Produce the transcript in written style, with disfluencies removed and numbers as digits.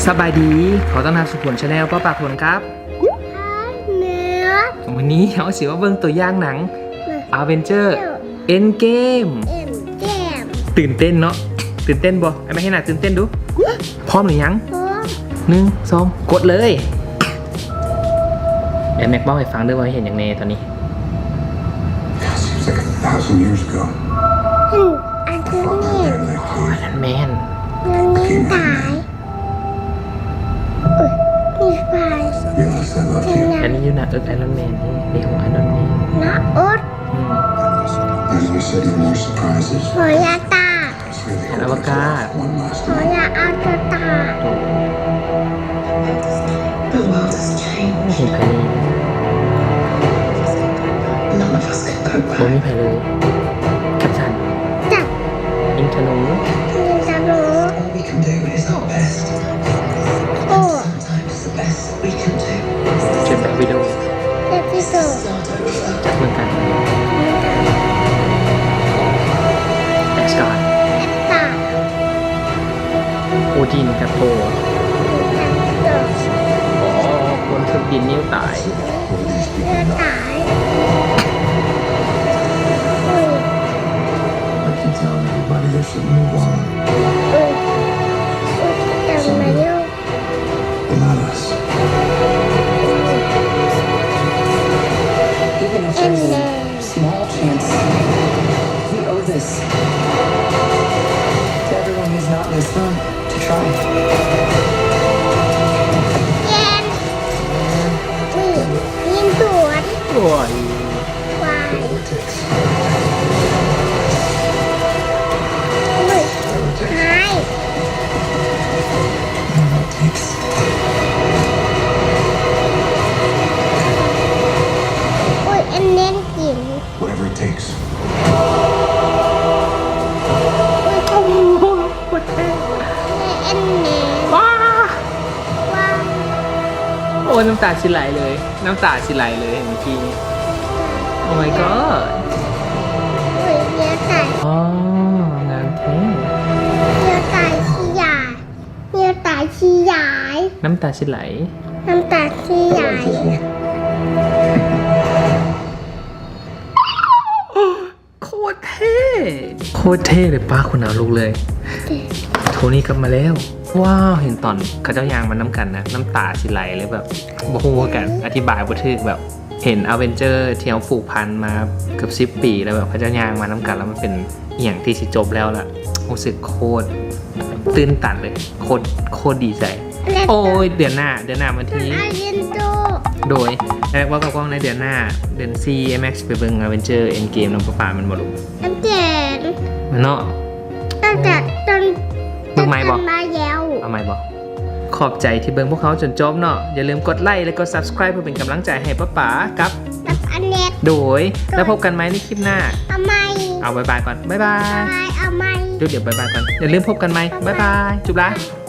สบายดีขอต้อนรับสู่ผลชาแนลป้าปากผลครับเนื้อวันนี้เขาสิว่าเบิ่งตัวอย่างหนัง Avenger Endgame แก้มตื่นเต้นเนาะตื่นเต้นบ่ไอ้ไม่ให้หน่าตื่นเต้นดูพร้อมหรือยัง พร้อม 1 2 กดเลยแม็กบอกให้ฟังด้วยว่าเห็นอย่างเนตอนนี้ Seems like 1,000 years ago. อันนี้ Fought down there in that cave. นั่นแมน มันมีตายมีไฟ Realized I loved you. อันนี้อยู่หน้าเอิร์กไอรอนแมนนี่ของไอรอนแมน นะโอ๊ต As we said, no more surprises. ขอยาตา I was really hoping Avocado. for one last ขอยาเอาตาตา The world has เห็น changed. ภายใน None of us can go โบ back. มีภายเลยแคปชั่น จับ อินทนู มีตาโร All we can do is our best. โอ้ Sometimes it's the best that we can do. เจ็บแบบวิดีโอ เด็กที่สุด Start over. จากเมืองกันแอสการ์ด แอปตา โอจินกับโท ตา อ๋อคนฝึกดินนิ้วตาย What are these เลือ people ด know? ตายอุ้ย I keep telling everybody they should move on, อุ้ยแต่มาเร็ว but not us. Even if And there's then- a small chance, we owe this to everyone who's not in this room to try. เย็นอุ้ยยิงสวน โอ้ยว าย Whatever it takes. อุ้ย Whatever it takes. หาย Whatever it takes. อุ้ยอันเน้นกิน Whatever it takes. อุ้ยตุ้ม โอ้ยปวดแท้ อันเน้น ว้า ว้าว โอ้ยน้ำตาชิไหลเลย น้ำตาชิไหลเลยเมื่อกี้โอ้ my god อุ้ยเนื้อไก่ อ๋องานแท้ เนื้อไก่ขี้ใหญ่เนื้อไก่ขี้ใหญ่ น้ำตาชิไหล น้ำตาขี้ใหญ่ โคตรเท่โคตรเท่เลยป้าคุณเอาลูกเลยโทนี่กลับมาแล้ว ว้าวเห็นตอนเขาเจ้ายางมันน้ำกันนะ น้ำตาสิไหลเลยแบบบ่ฮู้กันอธิบายบ่ถึกแบบเห็นอเวนเจอร์ที่เขาผูกพันมาเกือบ10 ปีแล้วแบบเขาเจ้ายางมาน้ำกันแล้วมันเป็นอหย่างที่สิจบแล้วล่ะรู้สึกโคตรตื้นตันเลยโคตรดีใจ โอ้ยเดือนหน้าวันที่ อายินโต โดยแม็กว่ากับกล้องในเดือนหน้าเดือนซีแม็กไปเบิ่งอเวนเจอร์เอ็นเกมน้องป่ามันบ่รู้ ตั้งแต่ มันเนาะ ตั้งแต่ตอน เบิ่งไม้บ่ มาแล้ว เอาไม่บอกขอบใจที่เบิ่งพวกเขาจนจบเนาะอย่าลืมกดไลค์และกด subscribe เพื่อเป็นกำลังใจให้ป้ากับ กับอันเน็ต โดยแล้วพบกันไหมในคลิปหน้า เอาไม่ เอาบายบายก่อนบายบาย เอาไม่ เดี๋ยวบายบายก่อนอย่าลืมพบกันไหมบายบายจุ๊บละ บ